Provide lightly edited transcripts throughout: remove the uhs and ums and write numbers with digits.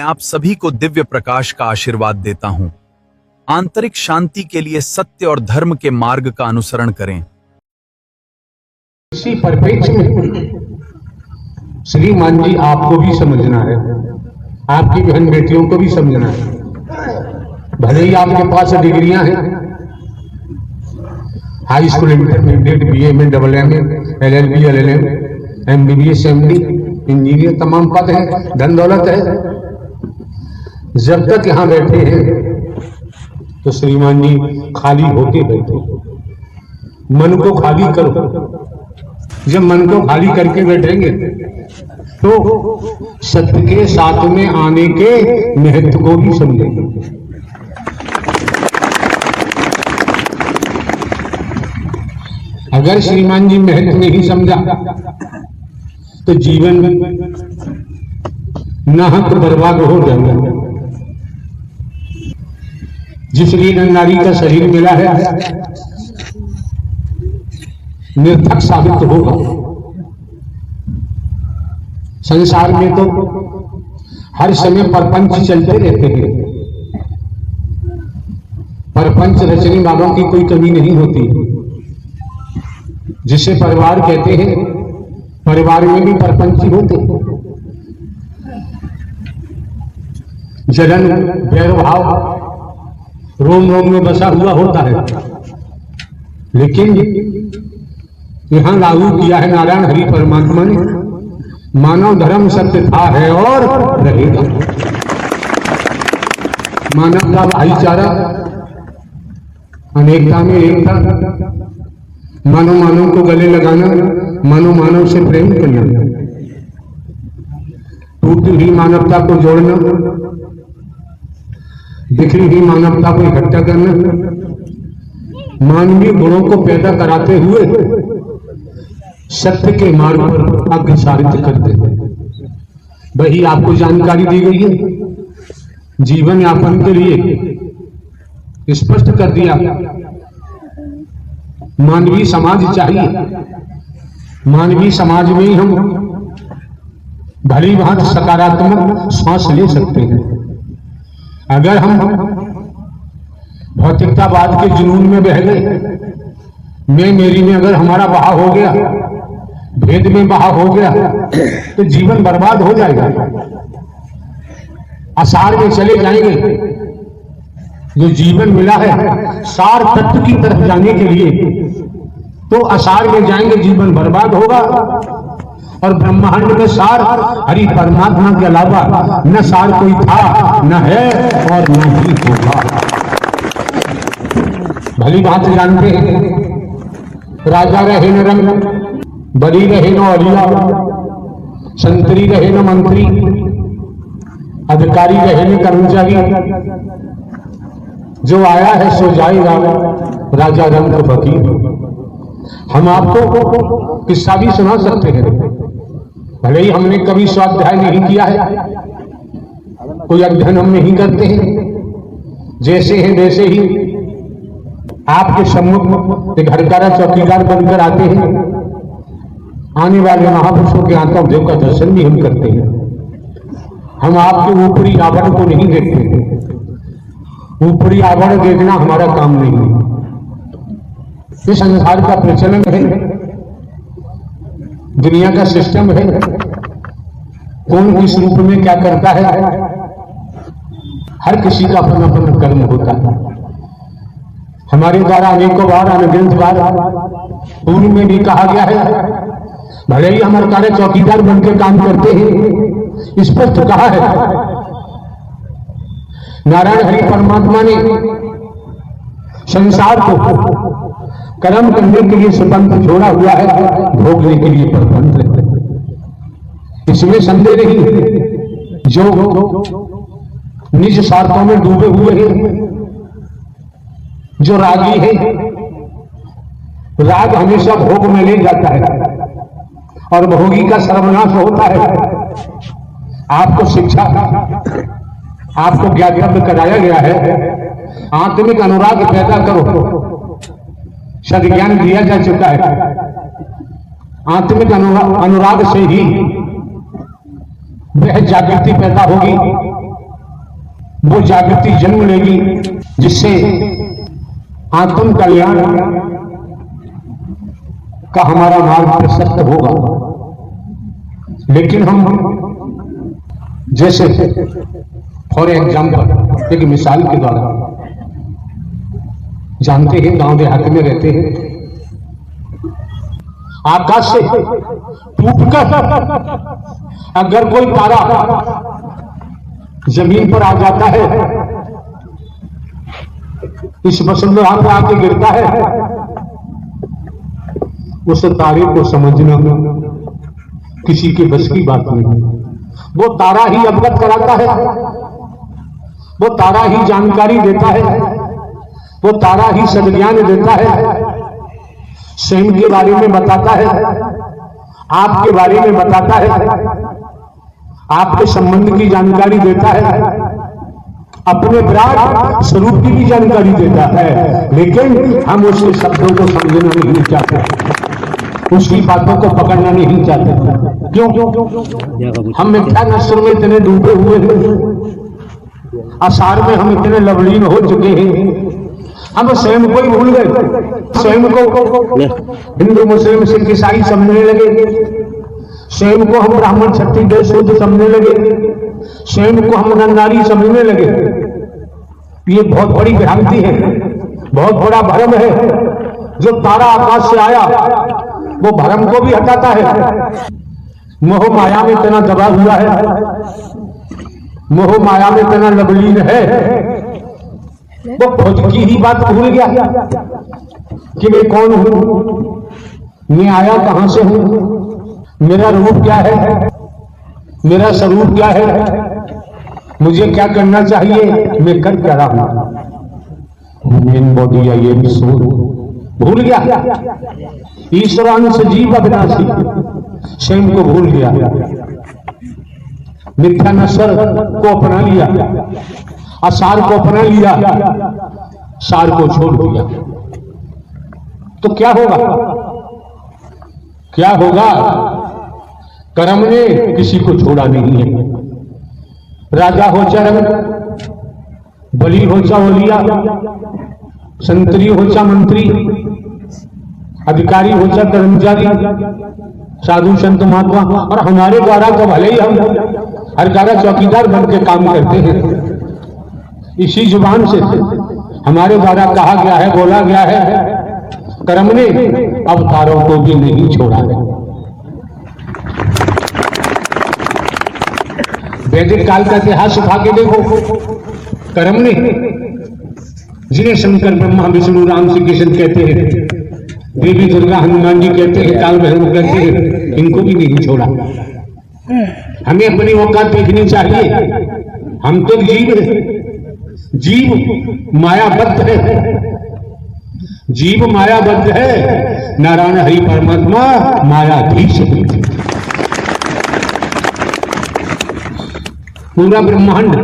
मैं आप सभी को दिव्य प्रकाश का आशीर्वाद देता हूं। आंतरिक शांति के लिए सत्य और धर्म के मार्ग का अनुसरण करें। इसी परिप्रेक्ष्य में श्रीमान जी आपको भी समझना है, आपकी बहन बेटियों को भी समझना है। भले ही आपके पास डिग्रियां हैं, हाई स्कूल, इंटरमीडिएट, बीए में, double M, LLB, LLM, MBBS, MD, engineer, तमाम पद हैं, धन दौलत है। जब तक यहां बैठे हैं तो श्रीमान जी खाली होके बैठो, मन को खाली करो। जब मन को खाली करके बैठेंगे तो सत्य के साथ में आने के महत्व को भी समझेंगे। अगर श्रीमान जी महत्व नहीं समझा तो जीवन नाहक बर्बाद हो जाएगा। जिस लिए नारी का शरीर मिला है निर्थक साबित होगा। संसार में तो हर समय परपंच चलते रहते हैं, परपंच रचने वालों की कोई कमी नहीं होती। जिसे परिवार कहते हैं, परिवार में भी परपंची होते हैं। जलन, वैरभाव रोम रोम में बसा हुआ होता है, लेकिन यहां लागू किया है नारायण हरि परमात्मा ने, मानव धर्म सत्य था, है और रहेगा। मानव का भाईचारा, अनेकता में एकता, मानव मानव को गले लगाना, मानव मानव से प्रेम करना, टूटी हुई मानवता को जोड़ना, बिखरी हुई मानवता को इकट्ठा करना, मानवीय गुणों को पैदा कराते हुए सत्य के मार्ग पर अग्रसारित करते हैं। वही आपको जानकारी दी गई है। जीवन यापन के लिए स्पष्ट कर दिया, मानवीय समाज चाहिए। मानवीय समाज में ही हम भली भांति सकारात्मक सांस ले सकते हैं। अगर हम भौतिकतावाद के जुनून में बह गए, मैं मेरी में अगर हमारा बहाव हो गया, भेद में बहाव हो गया, तो जीवन बर्बाद हो जाएगा। असार में चले जाएंगे। जो जीवन मिला है सार तत्व की तरफ जाने के लिए, तो असार में जाएंगे, जीवन बर्बाद होगा। और ब्रह्मांड में सार हरि परमात्मा के अलावा न सार कोई था, न है और न ही होगा। भली बात जानते हैं, राजा रहे न रंग, बली रहे न अलिया, संतरी रहे न मंत्री, अधिकारी रहे न कर्मचारी, जो आया है सो जाएगा, राजा रंग फकीर। हम आपको किस्सा भी सुना सकते हैं, भले ही हमने कभी स्वाध्याय नहीं किया है, कोई अध्ययन हम नहीं करते हैं। जैसे हैं वैसे ही आपके सम्मुख एक हरकारा चौकीदार बनकर आते हैं। आने वाले महापुरुषों के आत्मा देव का दर्शन भी हम करते हैं। हम आपके ऊपरी आवरण को नहीं देखते हैं। ऊपरी आवरण देखना हमारा काम नहीं है। ये संसार का प्रचलन है, दुनिया का सिस्टम है। कौन किस रूप में क्या करता है, हर किसी का अपना अपना कर्म होता है। हमारे द्वारा अनेकों बार, अनगिनत बार पूर्व में भी कहा गया है, भले ही हमारे कार्य चौकीदार बनकर काम करते हैं, स्पष्ट कहा है नारायण हरि परमात्मा ने संसार को कर्म करने के लिए स्वतंत्र छोड़ा हुआ है, भोगने के लिए परतंत्र। इसमें संदेह नहीं। जो निज स्वार्थों में डूबे हुए हैं, जो रागी है, राग हमेशा भोग में ले जाता है और भोगी का सर्वनाश होता है। आपको शिक्षा, आपको ज्ञातव्य कराया गया है, आत्मिक अनुराग पैदा करो। सद्ज्ञान दिया जा चुका है। आत्मिक अनुराग से ही वह जागृति पैदा होगी वो जागृति जन्म लेगी जिससे आत्म कल्याण का हमारा मार्ग प्रशस्त होगा। लेकिन हम जैसे फॉर एग्जाम्पल एक मिसाल के द्वारा जानते हैं, गांव देहात में रहते हैं, आकाश से टूटकर अगर कोई तारा जमीन पर आ जाता है, इस वसुंधरा पे आके गिरता है, उस तारे को समझना किसी के बस की बात नहीं। वो तारा ही अवगत कराता है, वो तारा ही जानकारी देता है, वो तारा ही सद्ज्ञान देता है, स्वयं के बारे में बताता है, आपके बारे में बताता है, आपके संबंध की जानकारी देता है, अपने विराट स्वरूप की भी जानकारी देता है। लेकिन हम उसके शब्दों को समझना नहीं चाहते, उसकी बातों को पकड़ना नहीं चाहते। क्यों? हम मिथ्या नस्र में इतने डूबे हुए हैं, आसार में हम इतने लवलीन हो चुके हैं, हम स्वयं को ही भूल गए। स्वयं को हिंदू मुस्लिम सिख ईसाई समझने लगे, स्वयं को हम ब्राह्मण क्षत्रिय शूद्र समझने लगे, स्वयं को हम नर नारी समझने लगे। ये बहुत बड़ी भ्रांति है, बहुत बड़ा भ्रम है। जो तारा आकाश से आया वो भ्रम को भी हटाता है। मोह माया में इतना दबा हुआ है, मोह माया में इतना लवलीन है, वो खुद की ही बात भूल गया कि मैं कौन हूं, मैं आया कहां से हूं, मेरा रूप क्या है, मेरा स्वरूप क्या है, मुझे क्या करना चाहिए, मैं कर क्या रहा हूं। मेन बॉडी या ये भूल गया। ईश्वरांश जीव अविनाशी स्वयं को भूल गया, मिथ्या नस्र को अपना लिया, आसार को अपना लिया, सार को छोड़ दिया। तो क्या होगा? क्या होगा? कर्म ने किसी को छोड़ा नहीं है। राजा हो चाहे रंग, बली हो चाहे वलिया, संतरी हो चाहे मंत्री, अधिकारी हो चाहे कर्मचारी, साधु संत महात्मा, और हमारे द्वारा तो भले ही हम हर जगह चौकीदार बन के काम करते हैं, इसी जुबान से हमारे द्वारा कहा गया है, बोला गया है, कर्म ने अवतारों को भी नहीं छोड़ा है। वैदिक काल का इतिहास उठा के देखो, कर्म ने, जिन्हें शंकर ब्रह्मा विष्णु राम श्री कृष्ण कहते हैं, देवी दुर्गा हनुमान जी कहते हैं, काल भैरव कहते हैं, इनको भी नहीं छोड़ा। हमें अपनी औकात देखनी चाहिए। हम तो जीव हैं, जीव मायाबद्ध है, जीव मायाबद्ध है, नारायण हरि परमात्मा मायाधीश है। पूरा ब्रह्मांड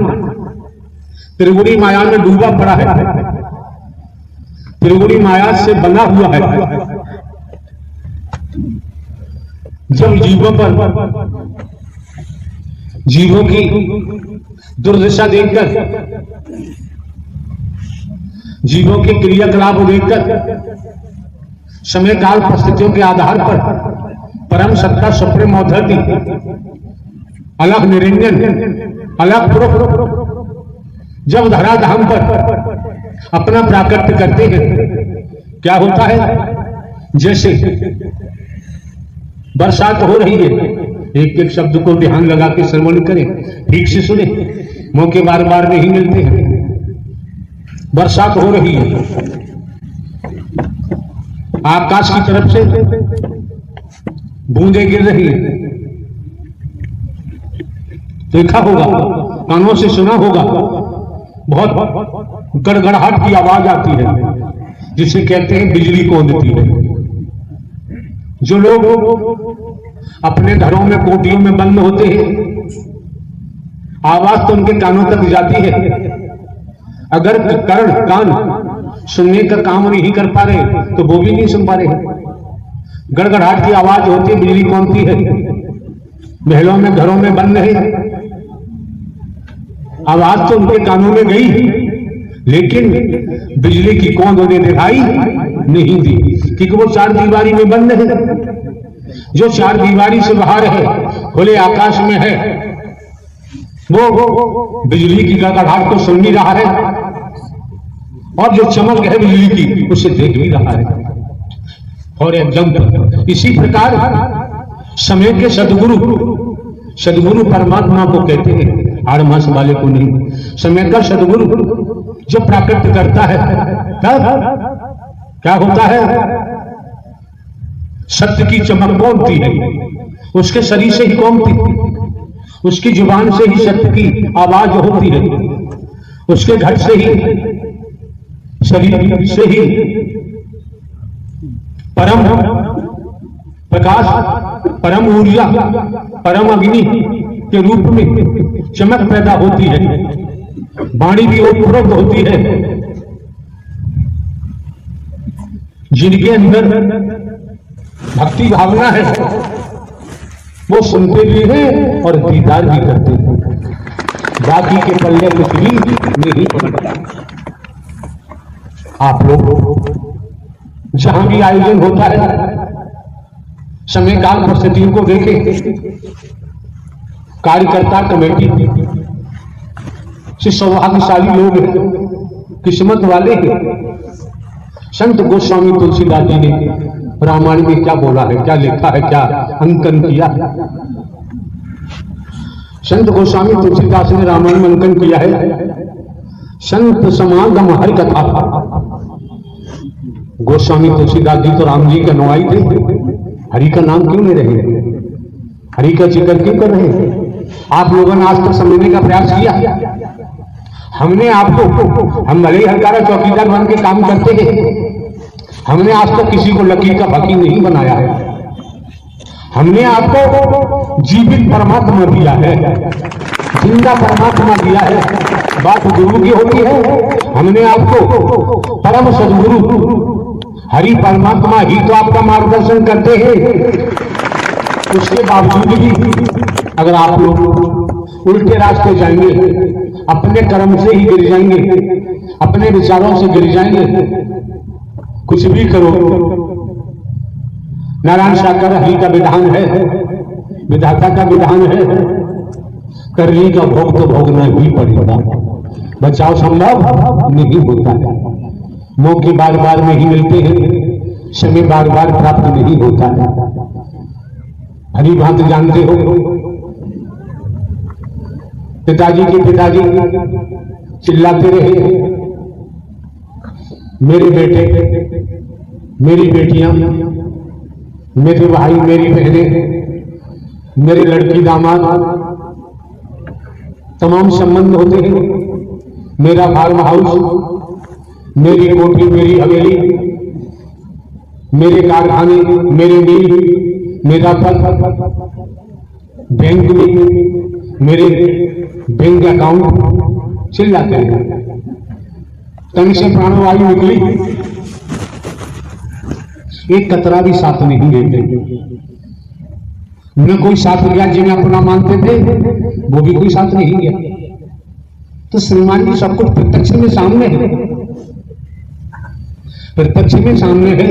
त्रिगुणी माया में डूबा पड़ा है, त्रिगुणी माया से बना हुआ है। जब जीवों पर, जीवों की दुर्दशा देखकर, जीवों के क्रियाकलाप देखकर, समय काल परिस्थितियों के आधार पर परम सत्ता सुप्रीम अथॉरिटी, अलग निरंजन, अलग पुरुष जब धराधाम पर अपना प्राकट्य करते हैं, क्या होता है? जैसे बरसात हो रही है, एक एक शब्द को ध्यान लगा के श्रवण करें, ठीक से सुने, मौके बार बार नहीं मिलते हैं। बरसात हो रही है, आकाश की तरफ से बूंदे गिर रही है, देखा होगा, कानों से सुना होगा, बहुत गड़गड़ाहट की आवाज आती है, जिसे कहते हैं बिजली कौंधती है। जो लोग अपने घरों में कोठियों में बंद होते हैं, आवाज तो उनके कानों तक जाती है, अगर कान सुनने का काम नहीं कर पा रहे तो वो भी नहीं सुन पा रहे। गड़गड़ाहट की आवाज होती है, बिजली कौंधती है, महलों में घरों में बंद है, आवाज तो उनके कानों में गई, लेकिन बिजली की कौंध उन्हें दिखाई नहीं दी, क्योंकि वो चार दीवारी में बंद है। जो चार दीवारी से बाहर है, खुले आकाश में है, वो बिजली की गड़गड़ाहट को सुन भी रहा है, और जो चमक है बिजली की उसे देख भी रहा है। और एकदम इसी प्रकार समय के सदगुरु परमात्मा को कहते हैं, आड़मास वाले को नहीं। समय का सदगुरु जो प्राकृत करता है, क्या होता है? सत्य की चमक कौनती है, उसके शरीर से ही कौनती, उसकी जुबान से ही सत्य की आवाज होती है, उसके घर से ही, शरीर से ही परम प्रकाश, परम ऊर्जा, परम अग्नि के रूप में चमक पैदा होती है। वाणी भी उपलब्ध होती है। जिनके अंदर भक्ति भावना है, वो सुनते भी हैं और दीदार भी करते हैं। बाकी के पल्ले कुछ भी नहीं पड़ता। आप लोग जहां भी आयोजन होता है, समय काल परिस्थितियों को देखें। कार्यकर्ता कमेटी से सौभाग्यशाली लोग हैं, किस्मत वाले हैं। संत गोस्वामी तुलसीदास जी ने रामायण में क्या बोला है, क्या लिखा है, क्या अंकन किया है? संत गोस्वामी तुलसीदास ने रामायण में अंकन किया है, संत समागम हरि कथा। गोस्वामी तुलसीदास जी तो राम जी के अनुयायी थे, हरि का नाम क्यों ले रहे हैं? हरि का जिक्र क्यों कर रहे हैं? आप लोगों ने आज तक समझने का प्रयास किया? हमने आपको, हम भले ही हरकारा चौकीदार बन के काम करते हैं, हमने आज तक किसी को लकीर का फकीर नहीं बनाया है। हमने आपको जीवित परमात्मा दिया है, जिंदा परमात्मा दिया है। बात गुरु की होती है। हमने आपको परम सदगुरु हरि परमात्मा ही तो आपका मार्गदर्शन करते हैं। उसके बावजूद भी अगर आप लोग उल्टे रास्ते जाएंगे, अपने कर्म से ही गिर जाएंगे, अपने विचारों से गिर जाएंगे, कुछ भी करो। नारायण सागर हरि का विधान है, विधाता का विधान है, करनी का भोग तो भोगना ही पड़ेगा। बचाव संभव नहीं होता है। मौके बार बार नहीं मिलते हैं, समय बार बार प्राप्त नहीं होता है। हरी भांति जानते हो, पिताजी के पिताजी चिल्लाते रहे, मेरे बेटे, मेरी बेटियां, मेरे भाई, मेरी बहनें, मेरे लड़की दामाद, तमाम संबंध होते हैं। मेरा फार्म हाउस, मेरी कोठी, मेरी हवेली, मेरे कारखाने, मेरे मिल, मेरा पद, बैंक में मेरे बैंक अकाउंट, चिल्लाते हैं। तन से प्राणवायु निकली, एक कतरा भी साथ नहीं लेते। न कोई साथ गया, जिन्हें अपना मानते थे वो भी कोई साथ नहीं गया। तो श्रीमान जी सब कुछ प्रत्यक्ष में सामने है, प्रत्यक्ष में सामने है।